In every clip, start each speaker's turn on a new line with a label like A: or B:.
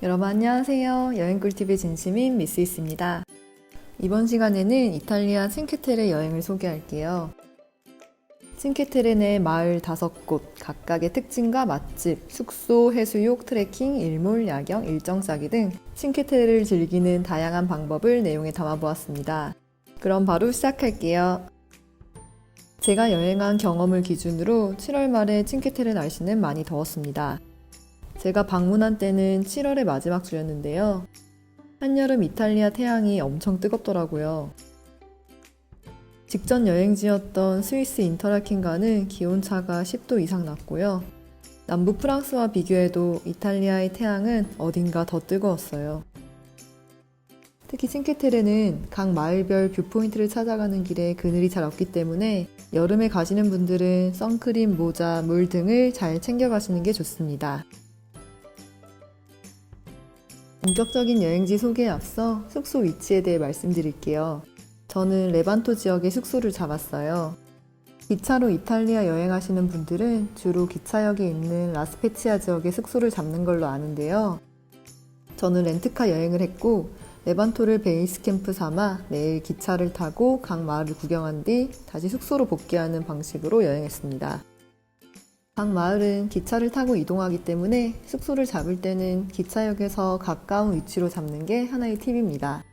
A: 여러분 안녕하세요. 여행 꿀팁의 진심인 미스이스입니다. 이번 시간에는 이탈리아 칭케테레 여행을 소개할게요. 칭케테레 내 마을 5곳, 각각의 특징과 맛집, 숙소, 해수욕, 트레킹, 일몰, 야경, 일정 짜기 등 칭케테레를 즐기는 다양한 방법을 내용에 담아보았습니다. 그럼 바로 시작할게요. 제가 여행한 경험을 기준으로 7월 말에 칭케테레 날씨는 많이 더웠습니다. 제가 방문한 때는 7월의 마지막 주였는데요. 한여름 이탈리아 태양이 엄청 뜨겁더라고요. 직전 여행지였던 스위스 인터라켄과는 기온차가 10도 이상 났고요. 남부 프랑스와 비교해도 이탈리아의 태양은 어딘가 더 뜨거웠어요. 특히 칭케테레는 각 마을별 뷰포인트를 찾아가는 길에 그늘이 잘 없기 때문에 여름에 가시는 분들은 선크림, 모자, 물 등을 잘 챙겨가시는 게 좋습니다. 본격적인 여행지 소개에 앞서 숙소 위치에 대해 말씀드릴게요. 저는 레반토 지역에 숙소를 잡았어요. 기차로 이탈리아 여행하시는 분들은 주로 기차역에 있는 라스페치아 지역에 숙소를 잡는 걸로 아는데요. 저는 렌트카 여행을 했고 레반토를 베이스 캠프 삼아 매일 기차를 타고 각 마을을 구경한 뒤 다시 숙소로 복귀하는 방식으로 여행했습니다. 각 마을은 기차를 타고 이동하기 때문에 숙소를 잡을 때는 기차역에서 가까운 위치로 잡는 게 하나의 팁입니다.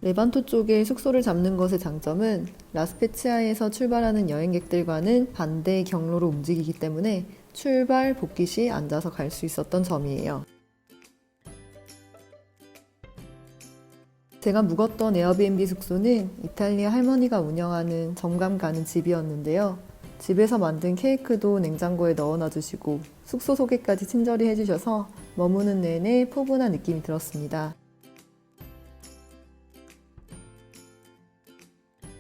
A: 레반토 쪽에 숙소를 잡는 것의 장점은 라스페치아에서 출발하는 여행객들과는 반대의 경로로 움직이기 때문에 출발, 복귀 시 앉아서 갈 수 있었던 점이에요. 제가 묵었던 에어비앤비 숙소는 이탈리아 할머니가 운영하는 정감 가는 집이었는데요. 집에서 만든 케이크도 냉장고에 넣어놔주시고 숙소 소개까지 친절히 해주셔서 머무는 내내 포근한 느낌이 들었습니다.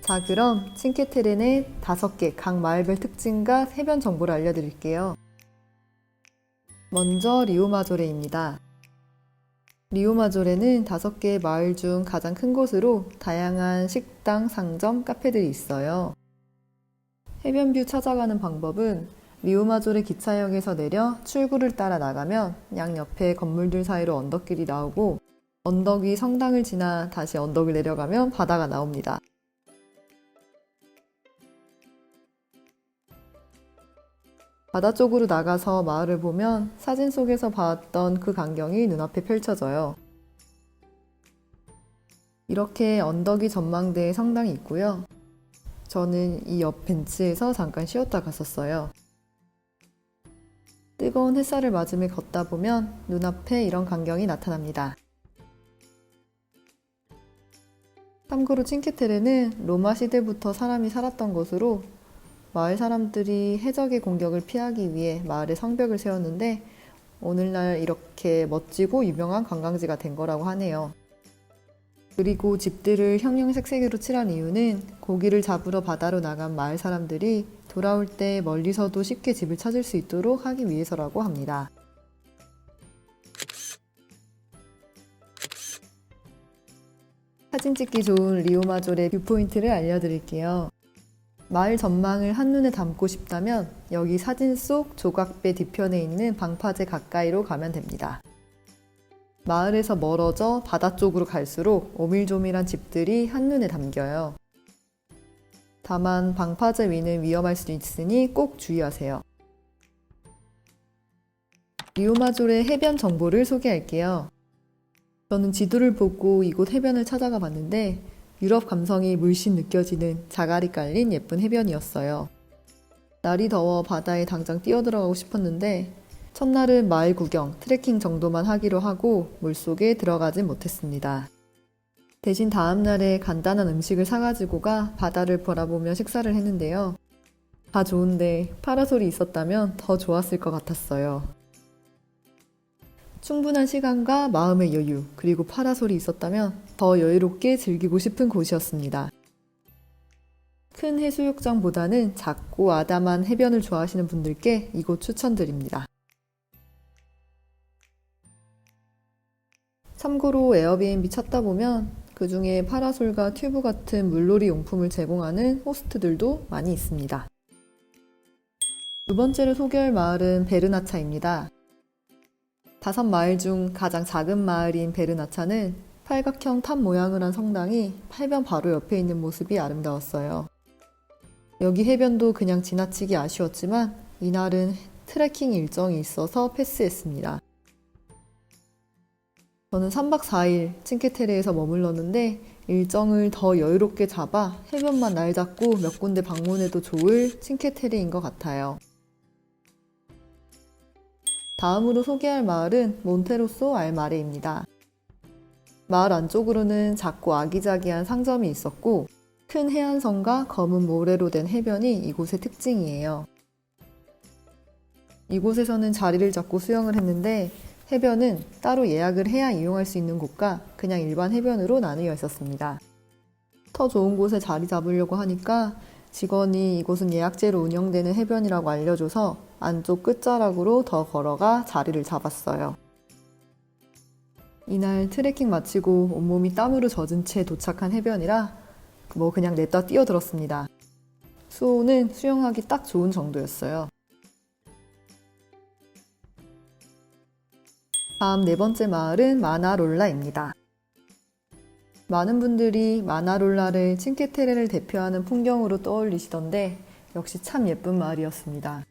A: 자, 그럼 칭케테레네 5개 각 마을별 특징과 해변 정보를 알려드릴게요. 먼저 리오마조레입니다. 리오마조레는 5개의 마을 중 가장 큰 곳으로 다양한 식당, 상점, 카페들이 있어요. 해변뷰 찾아가는 방법은 리오마조레 기차역에서 내려 출구를 따라 나가면 양옆에 건물들 사이로 언덕길이 나오고 언덕 위 성당을 지나 다시 언덕을 내려가면 바다가 나옵니다. 바다 쪽으로 나가서 마을을 보면 사진 속에서 봤던 그 광경이 눈앞에 펼쳐져요. 이렇게 언덕이 전망대에 성당이 있고요. 저는 이 옆 벤치에서 잠깐 쉬었다 갔었어요. 뜨거운 햇살을 맞으며 걷다 보면 눈앞에 이런 광경이 나타납니다. 참고로 칭케테레는 로마 시대부터 사람이 살았던 곳으로 마을 사람들이 해적의 공격을 피하기 위해 마을에 성벽을 세웠는데 오늘날 이렇게 멋지고 유명한 관광지가 된 거라고 하네요. 그리고 집들을 형형색색으로 칠한 이유는 고기를 잡으러 바다로 나간 마을 사람들이 돌아올 때 멀리서도 쉽게 집을 찾을 수 있도록 하기 위해서라고 합니다. 사진 찍기 좋은 리오마조레 뷰포인트를 알려드릴게요. 마을 전망을 한눈에 담고 싶다면 여기 사진 속 조각배 뒤편에 있는 방파제 가까이로 가면 됩니다. 마을에서 멀어져 바다 쪽으로 갈수록 오밀조밀한 집들이 한눈에 담겨요. 다만 방파제 위는 위험할 수 있으니 꼭 주의하세요. 리오마조레 해변 정보를 소개할게요. 저는 지도를 보고 이곳 해변을 찾아가 봤는데 유럽 감성이 물씬 느껴지는 자갈이 깔린 예쁜 해변이었어요. 날이 더워 바다에 당장 뛰어들어가고 싶었는데 첫날은 마을 구경, 트레킹 정도만 하기로 하고 물속에 들어가진 못했습니다. 대신 다음날에 간단한 음식을 사가지고 가 바다를 바라보며 식사를 했는데요. 다 좋은데 파라솔이 있었다면 더 좋았을 것 같았어요. 충분한 시간과 마음의 여유, 그리고 파라솔이 있었다면 더 여유롭게 즐기고 싶은 곳이었습니다. 큰 해수욕장보다는 작고 아담한 해변을 좋아하시는 분들께 이곳 추천드립니다. 참고로 에어비앤비 찾다 보면 그 중에 파라솔과 튜브 같은 물놀이 용품을 제공하는 호스트들도 많이 있습니다. 두 번째로 소개할 마을은 베르나차입니다. 5마을 중 가장 작은 마을인 베르나차는 팔각형 탑 모양을 한 성당이 해변 바로 옆에 있는 모습이 아름다웠어요. 여기 해변도 그냥 지나치기 아쉬웠지만 이날은 트레킹 일정이 있어서 패스했습니다. 저는 3박 4일 칭케테레에서 머물렀는데 일정을 더 여유롭게 잡아 해변만 날 잡고 몇 군데 방문해도 좋을 칭케테레인 것 같아요. 다음으로 소개할 마을은 몬테로소 알 마레입니다. 마을 안쪽으로는 작고 아기자기한 상점이 있었고 큰 해안선과 검은 모래로 된 해변이 이곳의 특징이에요. 이곳에서는 자리를 잡고 수영을 했는데 해변은 따로 예약을 해야 이용할 수 있는 곳과 그냥 일반 해변으로 나뉘어 있었습니다. 더 좋은 곳에 자리 잡으려고 하니까 직원이 이곳은 예약제로 운영되는 해변이라고 알려줘서 안쪽 끝자락으로 더 걸어가 자리를 잡았어요. 이날 트레킹 마치고 온몸이 땀으로 젖은 채 도착한 해변이라 그냥 냅다 뛰어들었습니다. 수온은 수영하기 딱 좋은 정도였어요. 다음 4번째 마을은 마나롤라입니다. 많은 분들이 마나롤라를 칭케테레를 대표하는 풍경으로 떠올리시던데 역시 참 예쁜 마을이었습니다.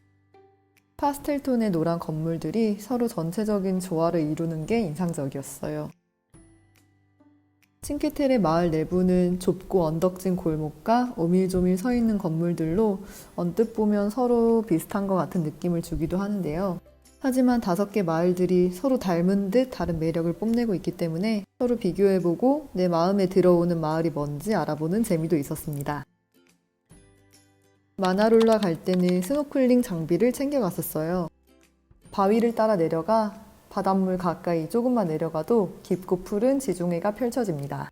A: 파스텔톤의 노란 건물들이 서로 전체적인 조화를 이루는 게 인상적이었어요. 칭케테레 마을 내부는 좁고 언덕진 골목과 오밀조밀 서 있는 건물들로 언뜻 보면 서로 비슷한 것 같은 느낌을 주기도 하는데요. 하지만 5개 마을들이 서로 닮은 듯 다른 매력을 뽐내고 있기 때문에 서로 비교해보고 내 마음에 들어오는 마을이 뭔지 알아보는 재미도 있었습니다. 마나롤라 갈 때는 스노클링 장비를 챙겨갔었어요. 바위를 따라 내려가 바닷물 가까이 조금만 내려가도 깊고 푸른 지중해가 펼쳐집니다.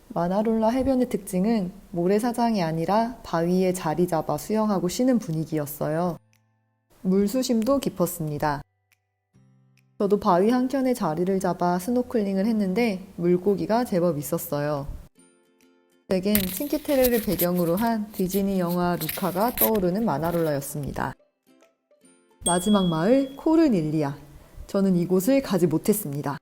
A: 마나롤라 해변의 특징은 모래사장이 아니라 바위에 자리 잡아 수영하고 쉬는 분위기였어요. 물수심도 깊었습니다. 저도 바위 한켠에 자리를 잡아 스노클링을 했는데 물고기가 제법 있었어요. 제겐 칭케테레를 배경으로 한 디즈니 영화 루카가 떠오르는 마나롤라였습니다. 마지막 마을 코르닐리아. 저는 이곳을 가지 못했습니다.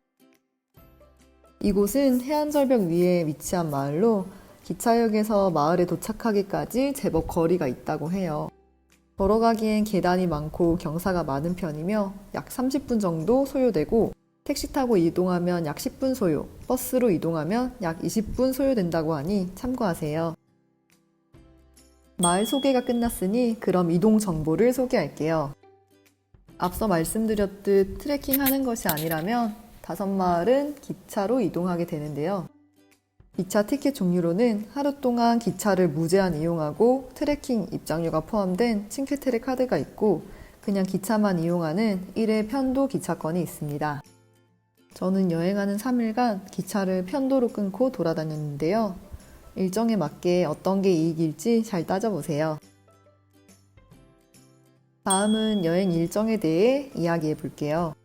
A: 이곳은 해안절벽 위에 위치한 마을로 기차역에서 마을에 도착하기까지 제법 거리가 있다고 해요. 걸어가기엔 계단이 많고 경사가 많은 편이며 약 30분 정도 소요되고 택시 타고 이동하면 약 10분 소요, 버스로 이동하면 약 20분 소요된다고 하니 참고하세요. 마을 소개가 끝났으니 그럼 이동 정보를 소개할게요. 앞서 말씀드렸듯 트레킹하는 것이 아니라면 5마을은 기차로 이동하게 되는데요. 기차 티켓 종류로는 하루 동안 기차를 무제한 이용하고 트레킹 입장료가 포함된 칭케테레 카드가 있고 그냥 기차만 이용하는 1회 편도 기차권이 있습니다. 저는 여행하는 3일간 기차를 편도로 끊고 돌아다녔는데요. 일정에 맞게 어떤 게 이익일지 잘 따져보세요. 다음은 여행 일정에 대해 이야기해 볼게요.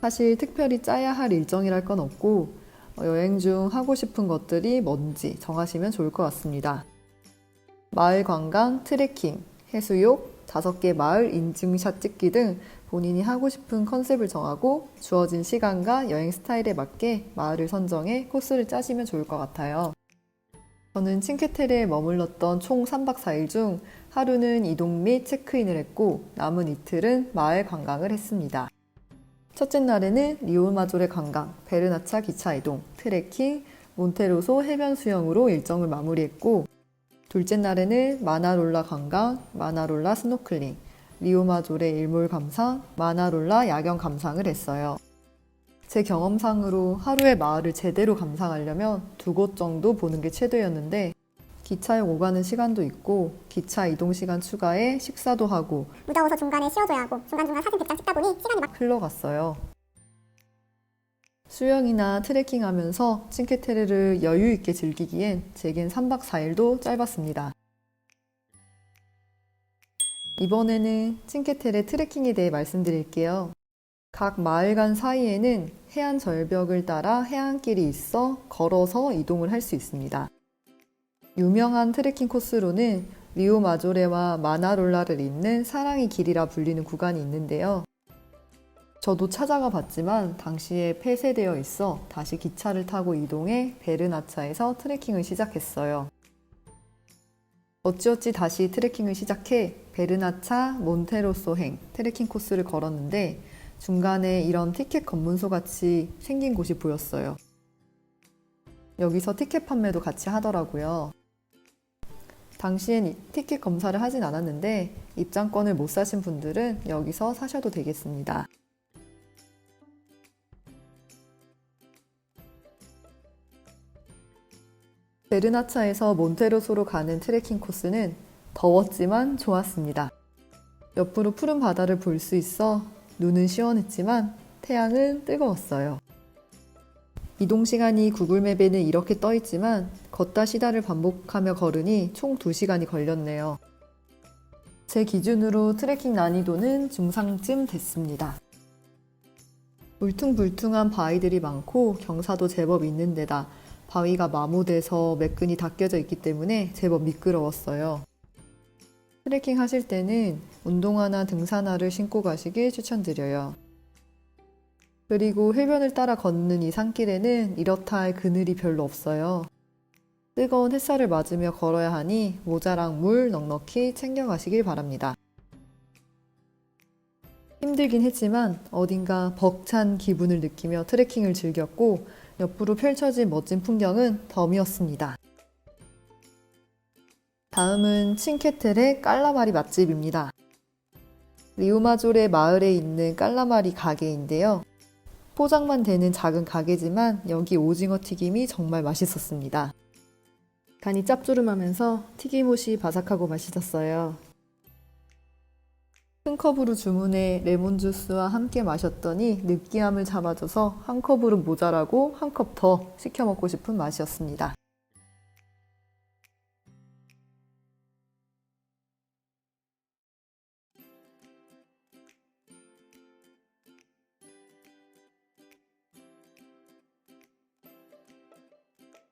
A: 사실 특별히 짜야 할 일정이랄 건 없고 여행 중 하고 싶은 것들이 뭔지 정하시면 좋을 것 같습니다. 마을 관광, 트레킹, 해수욕, 5개 마을 인증샷 찍기 등 본인이 하고 싶은 컨셉을 정하고 주어진 시간과 여행 스타일에 맞게 마을을 선정해 코스를 짜시면 좋을 것 같아요. 저는 칭케테레에 머물렀던 총 3박 4일 중 하루는 이동 및 체크인을 했고 남은 이틀은 마을 관광을 했습니다. 첫째 날에는 리오마조레 관광, 베르나차 기차 이동, 트레킹, 몬테로소 해변 수영으로 일정을 마무리했고 둘째 날에는 마나롤라 관광, 마나롤라 스노클링, 리오마조레 일몰 감상, 마나롤라 야경 감상을 했어요. 제 경험상으로 하루에 마을을 제대로 감상하려면 2곳 정도 보는 게 최대였는데 기차역 오가는 시간도 있고 기차 이동 시간 추가에 식사도 하고
B: 무더워서 중간에 쉬어줘야 하고 중간중간 사진 100장 찍다 보니 시간이 막
A: 흘러갔어요. 수영이나 트레킹하면서 칭케테레를 여유 있게 즐기기엔 제겐 3박 4일도 짧았습니다. 이번에는 칭케테레 트레킹에 대해 말씀드릴게요. 각 마을 간 사이에는 해안 절벽을 따라 해안길이 있어 걸어서 이동을 할 수 있습니다. 유명한 트레킹 코스로는 리오마조레와 마나롤라를 잇는 사랑의 길이라 불리는 구간이 있는데요. 저도 찾아가 봤지만 당시에 폐쇄되어 있어 다시 기차를 타고 이동해 베르나차에서 트레킹을 시작했어요. 어찌어찌 다시 트레킹을 시작해 베르나차 몬테로소행 트레킹 코스를 걸었는데 중간에 이런 티켓 검문소 같이 생긴 곳이 보였어요. 여기서 티켓 판매도 같이 하더라고요. 당시엔 티켓 검사를 하진 않았는데 입장권을 못 사신 분들은 여기서 사셔도 되겠습니다. 베르나차에서 몬테로소로 가는 트레킹 코스는 더웠지만 좋았습니다. 옆으로 푸른 바다를 볼 수 있어 눈은 시원했지만 태양은 뜨거웠어요. 이동 시간이 구글맵에는 이렇게 떠 있지만 걷다 쉬다를 반복하며 걸으니 총 2시간이 걸렸네요. 제 기준으로 트레킹 난이도는 중상쯤 됐습니다. 울퉁불퉁한 바위들이 많고 경사도 제법 있는 데다 바위가 마모돼서 매끈이 다 껴져 있기 때문에 제법 미끄러웠어요. 트레킹 하실 때는 운동화나 등산화를 신고 가시길 추천드려요. 그리고 해변을 따라 걷는 이 산길에는 이렇다 할 그늘이 별로 없어요. 뜨거운 햇살을 맞으며 걸어야 하니 모자랑 물 넉넉히 챙겨가시길 바랍니다. 힘들긴 했지만 어딘가 벅찬 기분을 느끼며 트레킹을 즐겼고 옆으로 펼쳐진 멋진 풍경은 덤이었습니다. 다음은 칭케테레 깔라마리 맛집입니다. 리오마조레 마을에 있는 깔라마리 가게인데요. 포장만 되는 작은 가게지만 여기 오징어 튀김이 정말 맛있었습니다. 간이 짭조름하면서 튀김옷이 바삭하고 맛있었어요. 큰 컵으로 주문해 레몬 주스와 함께 마셨더니 느끼함을 잡아줘서 한 컵으로 모자라고 한 컵 더 시켜 먹고 싶은 맛이었습니다.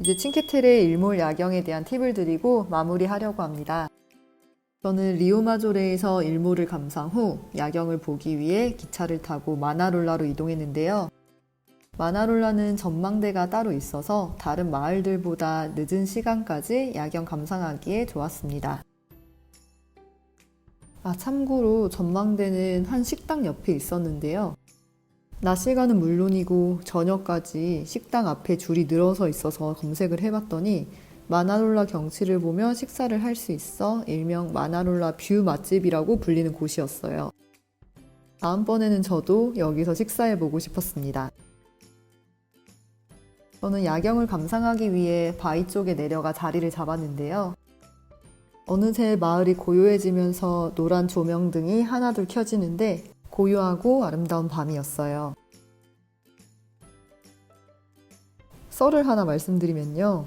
A: 이제 칭케테레 일몰 야경에 대한 팁을 드리고 마무리하려고 합니다. 저는 리오마조레에서 일몰을 감상 후 야경을 보기 위해 기차를 타고 마나롤라로 이동했는데요. 마나롤라는 전망대가 따로 있어서 다른 마을들보다 늦은 시간까지 야경 감상하기에 좋았습니다. 참고로 전망대는 한 식당 옆에 있었는데요. 낮 시간은 물론이고 저녁까지 식당 앞에 줄이 늘어서 있어서 검색을 해봤더니 마나롤라 경치를 보며 식사를 할 수 있어 일명 마나롤라 뷰 맛집이라고 불리는 곳이었어요. 다음번에는 저도 여기서 식사해보고 싶었습니다. 저는 야경을 감상하기 위해 바위 쪽에 내려가 자리를 잡았는데요. 어느새 마을이 고요해지면서 노란 조명등이 하나둘 켜지는데 고요하고 아름다운 밤이었어요. 썰을 하나 말씀드리면요.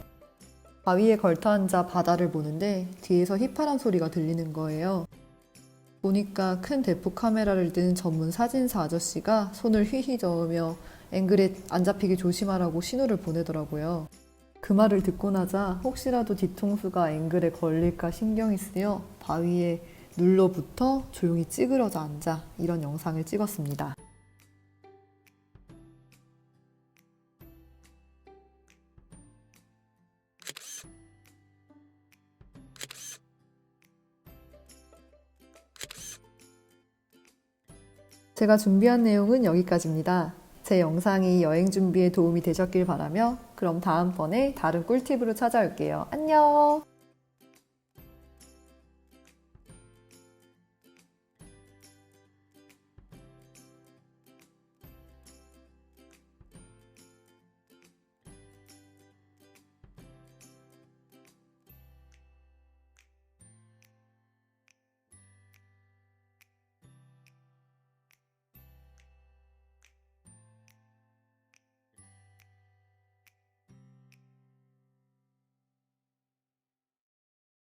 A: 바위에 걸터 앉아 바다를 보는데 뒤에서 휘파람 소리가 들리는 거예요. 보니까 큰 대포 카메라를 든 전문 사진사 아저씨가 손을 휘휘 저으며 앵글에 안 잡히게 조심하라고 신호를 보내더라고요. 그 말을 듣고 나자 혹시라도 뒤통수가 앵글에 걸릴까 신경이 쓰여 바위에 눌러붙어 조용히 찌그러져 앉아 이런 영상을 찍었습니다. 제가 준비한 내용은 여기까지입니다. 제 영상이 여행 준비에 도움이 되셨길 바라며 그럼 다음번에 다른 꿀팁으로 찾아올게요. 안녕!